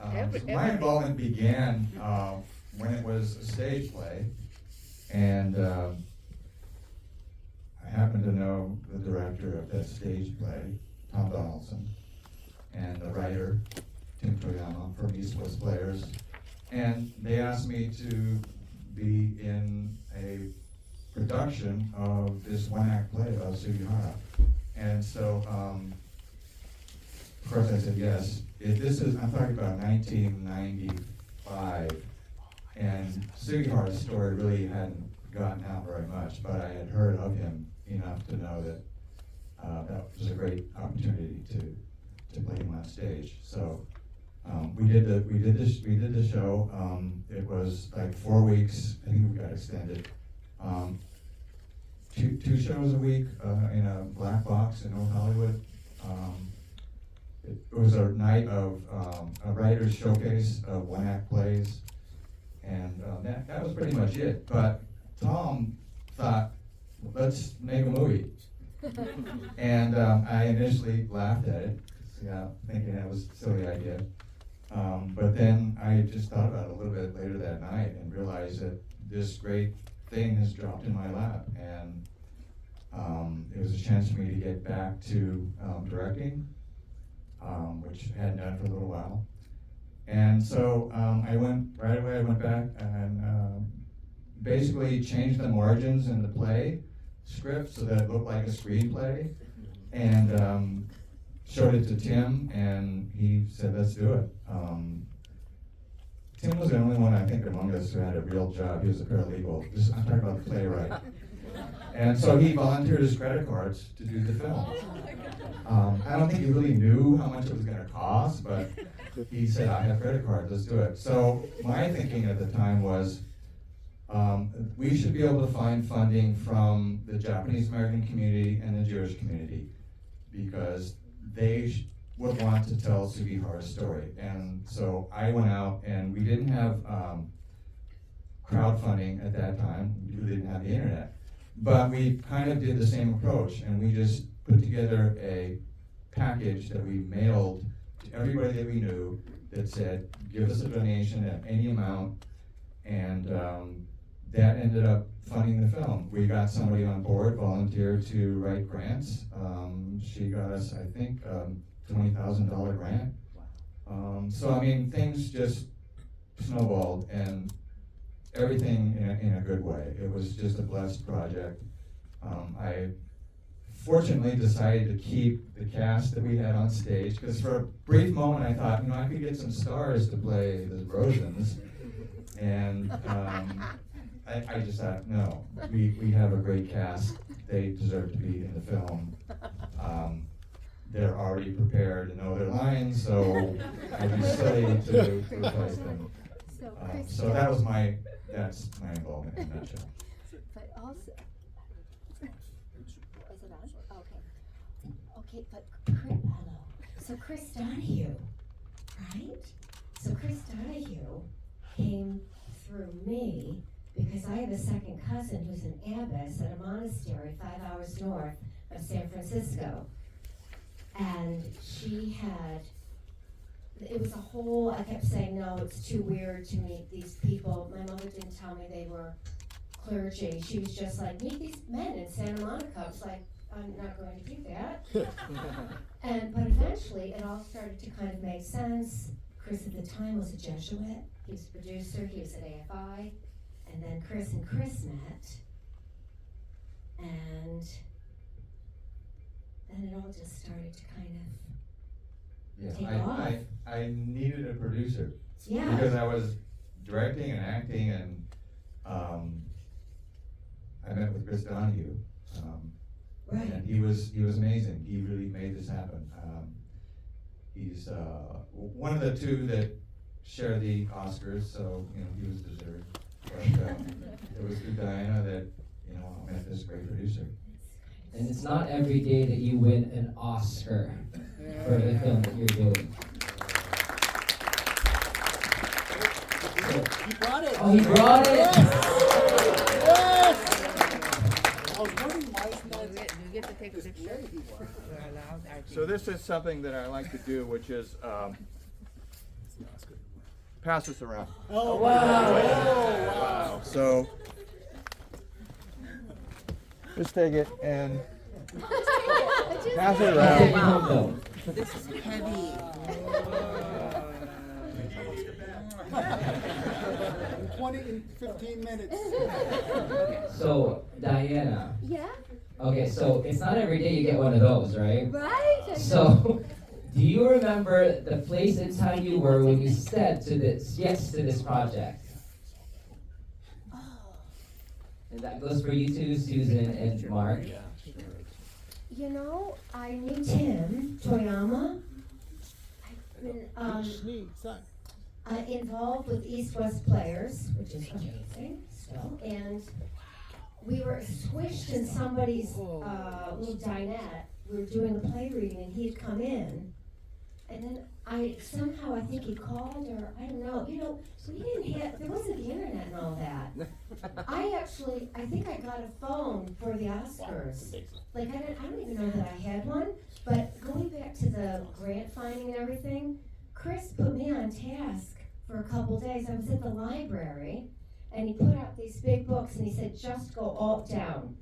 So my involvement began when it was a stage play, and I happened to know the director of that stage play, Tom Donaldson, and the writer, Tim Toyama, from East West Players, and they asked me to be in a production of this one-act play about Sugihara. And so, of course I said yes. I'm talking about 1995, and Sugihara's story really hadn't gotten out very much, but I had heard of him enough to know that that was a great opportunity to play him on stage. So we did the show. It was like 4 weeks. I think we got extended. Two shows a week in a black box in North Hollywood. It was a night of a writer's showcase of one-act plays, and that was pretty much it. But Tom thought, let's make a movie. And I initially laughed at it, thinking that was a silly idea. But then I just thought about it a little bit later that night and realized that this great thing has dropped in my lap. And it was a chance for me to get back to directing, which I hadn't done for a little while. And so I went back and basically changed the margins in the play script so that it looked like a screenplay, and showed it to Tim, and he said, let's do it. Tim was the only one, I think, among us who had a real job. He was a paralegal. I'm talking about the playwright. And so he volunteered his credit cards to do the film. I don't think he really knew how much it was going to cost, but he said, I have credit cards, let's do it. So my thinking at the time was, we should be able to find funding from the Japanese American community and the Jewish community, because they would want to tell Sugihara's story. And so I went out, and we didn't have crowdfunding at that time. We really didn't have the internet. But we kind of did the same approach, and we just put together a package that we mailed to everybody that we knew that said, give us a donation at any amount, and that ended up funding the film. We got somebody on board, volunteered to write grants. She got us, I think, $20,000 grant. So I mean, things just snowballed, and everything in a good way. It was just a blessed project. I fortunately decided to keep the cast that we had on stage, because for a brief moment I thought, I could get some stars to play the Rosens, and I just thought, no, we have a great cast. They deserve to be in the film. They're already prepared to know their lines, so I'd be silly to replace them. So that's my involvement in a nutshell. But also, is it on? Okay, but hello. So Chris Donahue, right? So Chris Donahue came through me because I have a second cousin who's an abbess at a monastery 5 hours north of San Francisco. And it was a whole, I kept saying, no, it's too weird to meet these people. My mother didn't tell me they were clergy. She was just like, meet these men in Santa Monica. I was like, I'm not going to do that. But eventually it all started to kind of make sense. Chris at the time was a Jesuit. He was a producer, he was at AFI. And then Chris and Chris met. And then it all just started to kind of take off. I needed a producer. Yeah. Because I was directing and acting, and I met with Chris Donahue. Right. And he was amazing. He really made this happen. He's one of the two that share the Oscars, so he was deserved. But it was through Diana that I met this great producer. And it's not every day that you win an Oscar for the film that you're doing. He brought it. Oh, he brought it. Yes. I was wondering why it's not. You get to take a picture. So this is something that I like to do, which is Pass this around. Oh, Wow. So, just take it and pass it Take it around. home though. This is heavy. 15 minutes. So, Diana. Yeah, Okay, so it's not every day you get one of those, right? right? So, do you remember the place and time you were when you said to this yes to this project? And that goes for you two, Susan and Mark. You know, I knew Tim Toyama. I've been involved with East-West Players, which is amazing still, and we were squished in somebody's little dinette. We were doing a play reading, and he'd come in, and then I think he called, or I don't know. You know, we didn't have, there wasn't the internet and all that. I think I got a phone for the Oscars. Like, I don't even know that I had one, but going back to the grant finding and everything, Chris put me on task for a couple days. I was at the library, and he put out these big books, and he said, just go all down.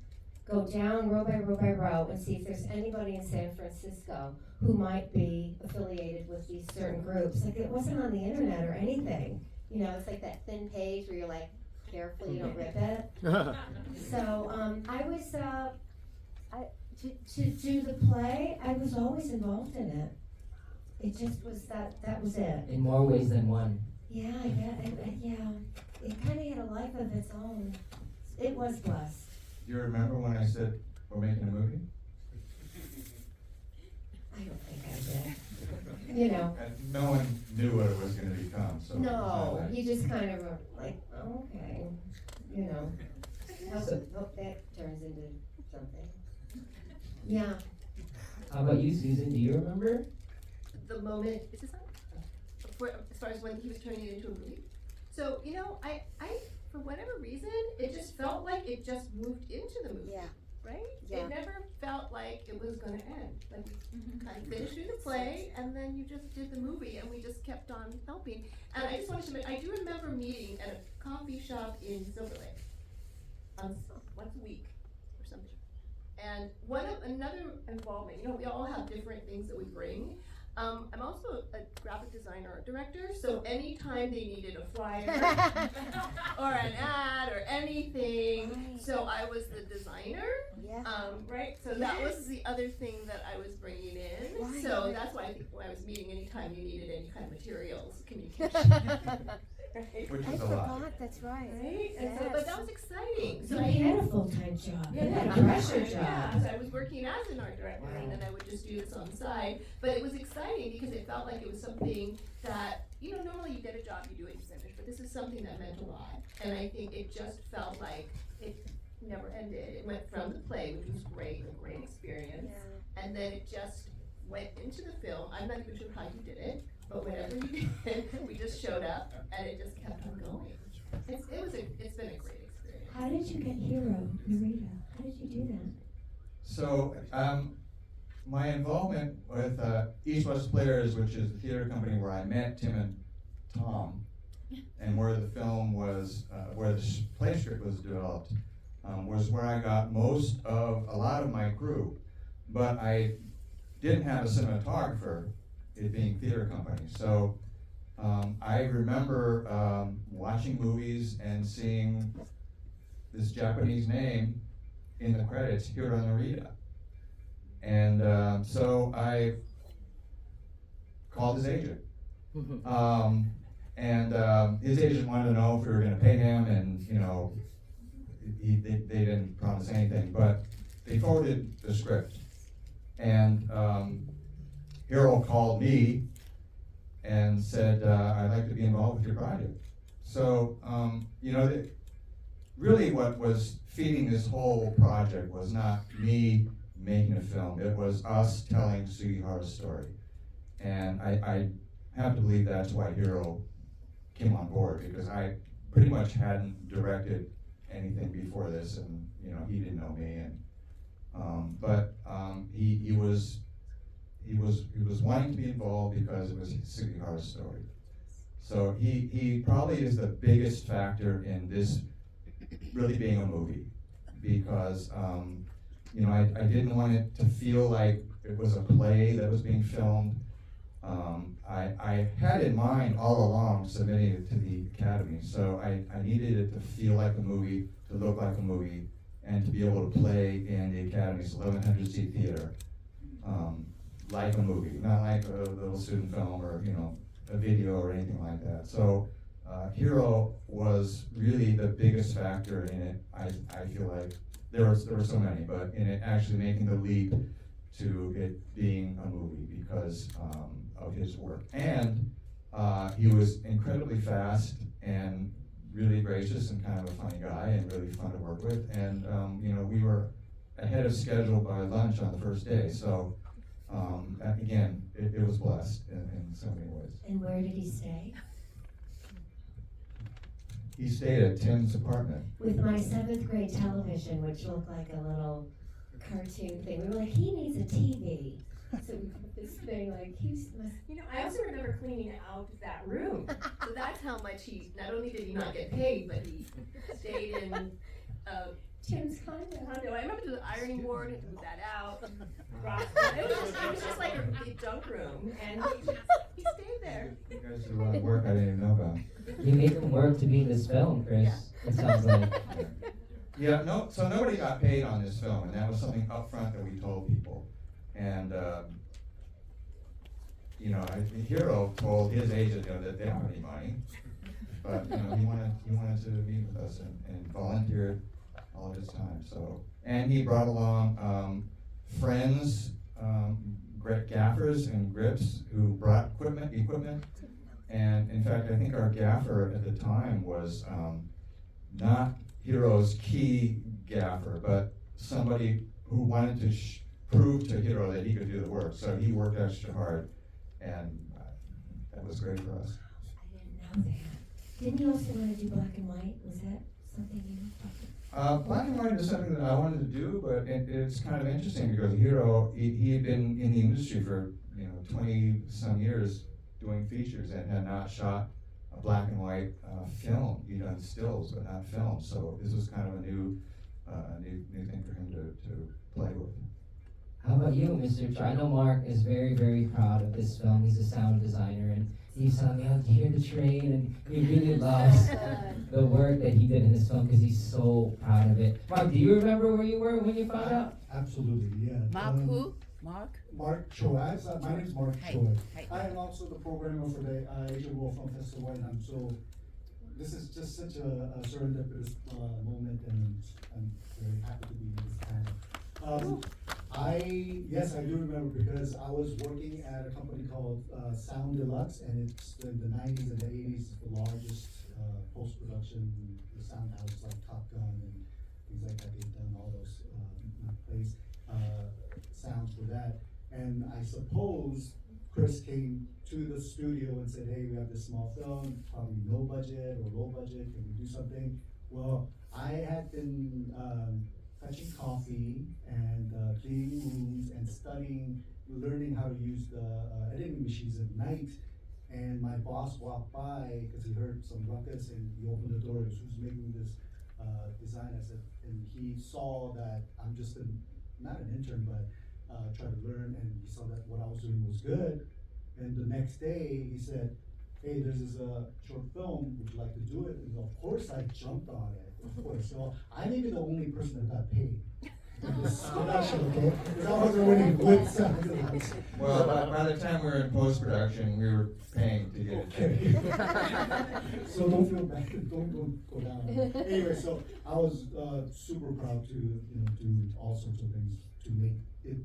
Go down row by row by row and see if there's anybody in San Francisco who might be affiliated with these certain groups. Like, it wasn't on the internet or anything. You know, it's like that thin page where you're like, careful you don't rip it. So I was, to do the play, I was always involved in it. It just was that was it. In more ways than one. Yeah, yeah. It kind of had a life of its own. It was blessed. Do you remember when I said we're making a movie? I don't think I did. You know. And no one knew what it was going to become. So No, you just kind of were like, oh, okay, you know. Hope that turns into something. Yeah. How about you, Susan? Do you remember? The moment, is this on? As far as when he was turning it into a movie. So, you know, I for whatever reason, it just felt like it just moved into the movie. Yeah. Right? Yeah. It never felt like it was gonna end. Like, I finished doing the play, and then you just did the movie, and we just kept on helping. And I just wanted to I do remember meeting at a coffee shop in Silver Lake, once a week or something. And another involvement, you know, we all have different things that we bring. I'm also a graphic designer or director, so anytime they needed a flyer or an ad or anything, Right. so I was the designer, Yeah. right? So that was the other thing that I was bringing in. Right. So that's why I think when I was meeting, anytime you needed any kind of materials, communication. Right? Which I is a lot. forgot, that's right. Right? And so, but that was exciting. So You I had a full-time job. You had a yeah, pressure yeah. job. So I was working as an art director, and then I would just do this on the side. But it was exciting because it felt like it was something that, you know, normally you get a job, you do it, you finish, but this is something that meant a lot. And I think it just felt like it never ended. It went from the play, which was great, a great experience, and then it just went into the film. I'm not even sure how you did it, but whatever you did, we just showed up, and it just kept on going. It's been a great experience. How did you get Hero, Narita? How did you do that? So, my involvement with East West Players, which is the theater company where I met Tim and Tom, and where the film was, where the play script was developed, was where I got a lot of my crew. But I didn't have a cinematographer, it being theater company. So I remember watching movies and seeing this Japanese name in the credits, Hiro Narita. And so I called his agent. His agent wanted to know if we were going to pay him, and you know, they didn't promise anything, but they forwarded the script. And Hiro called me and said, I'd like to be involved with your project. So, you know, really what was feeding this whole project was not me making a film, it was us telling Sugihara's story. And I have to believe that's why Hiro came on board, because I pretty much hadn't directed anything before this, and you know, he didn't know me, and he was wanting to be involved because it was Sugihara's story. So he probably is the biggest factor in this really being a movie, because you know, I didn't want it to feel like it was a play that was being filmed. I had in mind all along submitting it to the Academy, so I needed it to feel like a movie, to look like a movie, and to be able to play in the Academy's 1,100-seat theater, like a movie, not like a little student film or, you know, a video or anything like that. So Hero was really the biggest factor in it. I feel like there were so many, but in it actually making the leap to it being a movie because of his work. And he was incredibly fast and really gracious and kind of a funny guy and really fun to work with. And you know, we were ahead of schedule by lunch on the first day. So again, it was blessed in so many ways. And where did he stay? He stayed at Tim's apartment. With my 7th grade television, which looked like a little cartoon thing. We were like, he needs a TV. So we put this thing like, You know, I also remember cleaning out that room. So that's how much not only did he not get paid, but he stayed in Tim's condo. I remember the ironing board and moved that out. It was just like a big junk room, and he stayed there. You guys did a lot of work I didn't even know about. You made them work to be in this film, Chris. Yeah. It sounds like. Yeah, no, so nobody got paid on this film, and that was something up front that we told people. And, you know, Hero told his agent, you know, that they don't have any money, but, you know, he wanted to meet with us and volunteered all of his time, so. And he brought along friends, great gaffers and grips who brought equipment. And in fact, I think our gaffer at the time was not Hero's key gaffer, but somebody who wanted to prove to Hero that he could do the work. So he worked extra hard, and that was great for us. I didn't know that. Didn't you also want to do black and white? Was that something you Black and white is something that I wanted to do, but it's kind of interesting because Hero, he had been in the industry for 20-some years doing features and had not shot a black and white film. He'd done stills, but not film. So this was kind of a new thing for him to play with. How about you, Mr. Choi? I know Mark is very, very proud of this film. He's a sound designer, and he's telling me how to hear the train, and he really loves the work that he did in this film because he's so proud of it. Mark, do you remember where you were when you found out? Absolutely, yeah. Mark who? Mark? Mark Choi. My name is Mark Hi. Choi. Hi. I am also the programmer for the AWFF Film Festival, and so this is just such a serendipitous moment, and I'm very happy to be in this panel. Yes, I do remember because I was working at a company called Sound Deluxe, and it's in the 90s and the 80s, the largest post-production, the sound houses like Top Gun and things like that. They've done all those plays, sounds for that. And I suppose Chris came to the studio and said, hey, we have this small film, probably no budget or low budget, can we do something? Well, I had been fetching coffee and cleaning rooms and studying, learning how to use the editing machines at night. And my boss walked by because he heard some ruckus and he opened the door. He was who's making this design. I said, and he saw that I'm just not an intern, but trying to learn. And he saw that what I was doing was good. And the next day he said, hey, there's this short film, would you like to do it? And of course I jumped on it, of course. So I may be the only person that got paid. This production, okay? Because I was already with something. Well, by the time we were in post-production, we were paying to get it paid. So don't feel bad, don't go down. Anyway, so I was super proud to do all sorts of things to make it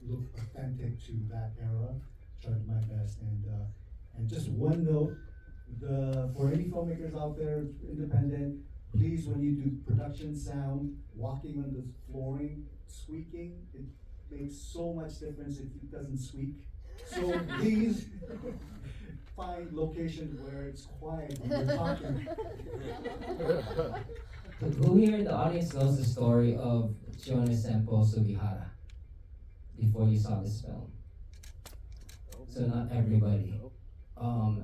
look authentic to that era. Tried my best, and just one note, for any filmmakers out there, independent, please, when you do production sound, walking on the flooring, squeaking, it makes so much difference if it doesn't squeak. So please find locations where it's quiet when you're talking. Who here in the audience knows the story of Jonas and Paul Sugihara before you saw this film? So not everybody.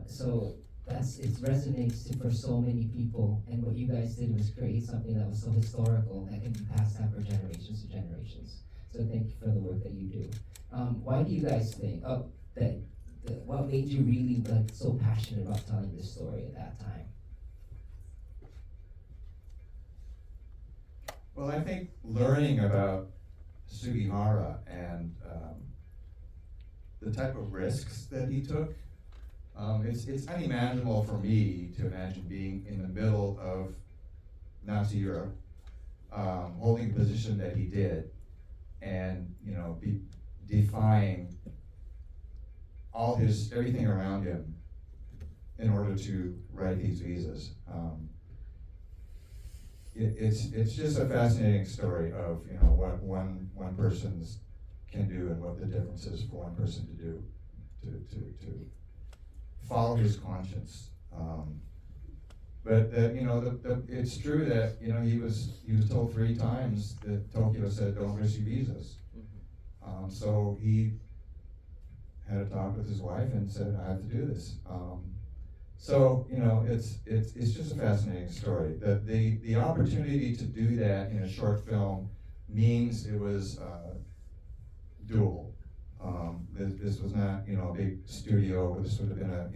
So it resonates for so many people, and what you guys did was create something that was so historical that can be passed down for generations to generations. So thank you for the work that you do. Why do you guys think what made you really so passionate about telling this story at that time? Well, I think learning about Sugihara and the type of risks that he took, it's unimaginable for me to imagine being in the middle of Nazi Europe, holding a position that he did, and be defying everything around him in order to write these visas. It's just a fascinating story of what one person's can do and what the difference is for one person to do to follow his conscience. But it's true that he was told 3 times that Tokyo said don't issue visas. So he had a talk with his wife and said I have to do this. So it's just a fascinating story. The opportunity to do that in a short film means it was doable. This was not a big studio. This would have been a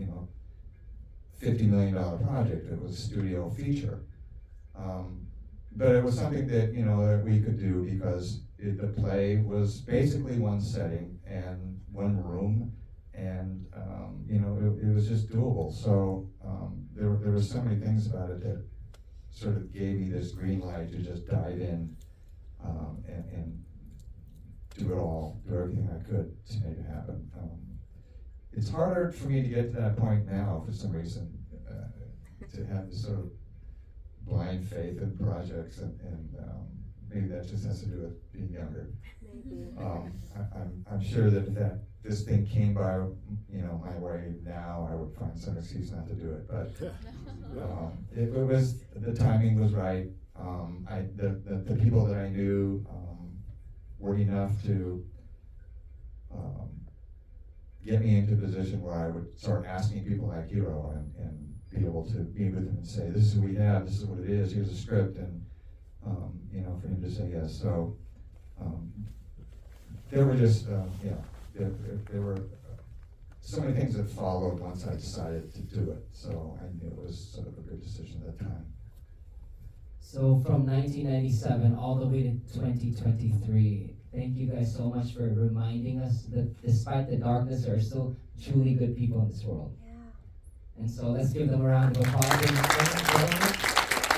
$50 million project. It was a studio feature, but it was something that that we could do because the play was basically one setting and one room. And it was just doable. So there were so many things about it that sort of gave me this green light to just dive in and do it all, do everything I could to make it happen. It's harder for me to get to that point now for some reason, to have this sort of blind faith in projects, and maybe that just has to do with being younger. I'm sure that if this thing came by, my way now, I would find some excuse not to do it. But it was, the timing was right. The people that I knew were enough to get me into a position where I would start asking people like Hiro and be able to be with him and say, this is what we have, this is what it is, here's a script, and for him to say yes. So there were just, there were so many things that followed once I decided to do it. So I knew it was sort of a good decision at that time. So from 1997 all the way to 2023, thank you guys so much for reminding us that despite the darkness, there are still truly good people in this world. Yeah. And so let's give them a round of applause.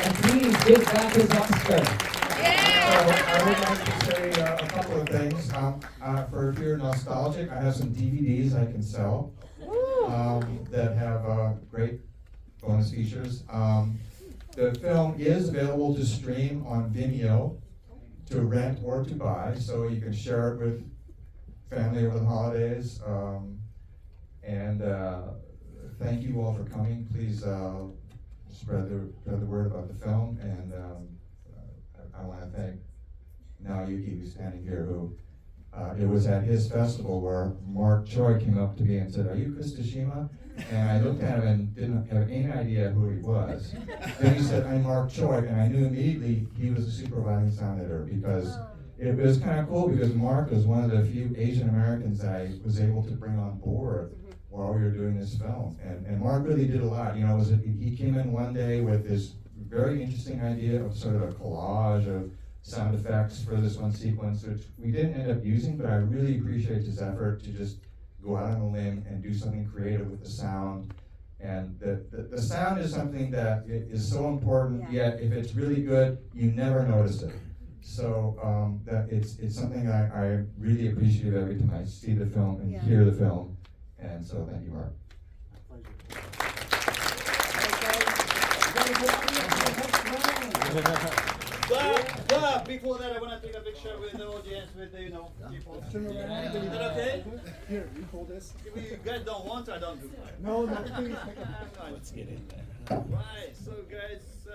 And please give back his Oscar. I would like to say a couple of things. For if you're nostalgic, I have some DVDs I can sell that have great bonus features. The film is available to stream on Vimeo, to rent or to buy, so you can share it with family over the holidays. And thank you all for coming. Please spread the word about the film. And I want to thank Naoyuki, who's standing here, who it was at his festival where Mark Choi came up to me and said, "Are you Chris Tashima?" And I looked at him and didn't have any idea who he was. Then he said, "I'm Mark Choi," and I knew immediately he was a supervising sound editor, because it was kind of cool, because Mark was one of the few Asian Americans that I was able to bring on board while we were doing this film. And Mark really did a lot. He came in one day with this very interesting idea of sort of a collage of sound effects for this one sequence, which we didn't end up using, but I really appreciate his effort to just go out on a limb and do something creative with the sound. And the sound is something that is so important, yet if it's really good, you never notice it. So that it's something I really appreciate every time I see the film and hear the film. And so thank you, Mark. But before that, I want to take a picture with the audience, with the, people. Turn around. Is that okay? Here, you hold this. If you guys don't want to, I don't do. No, please. Let's get in there. Right, so guys.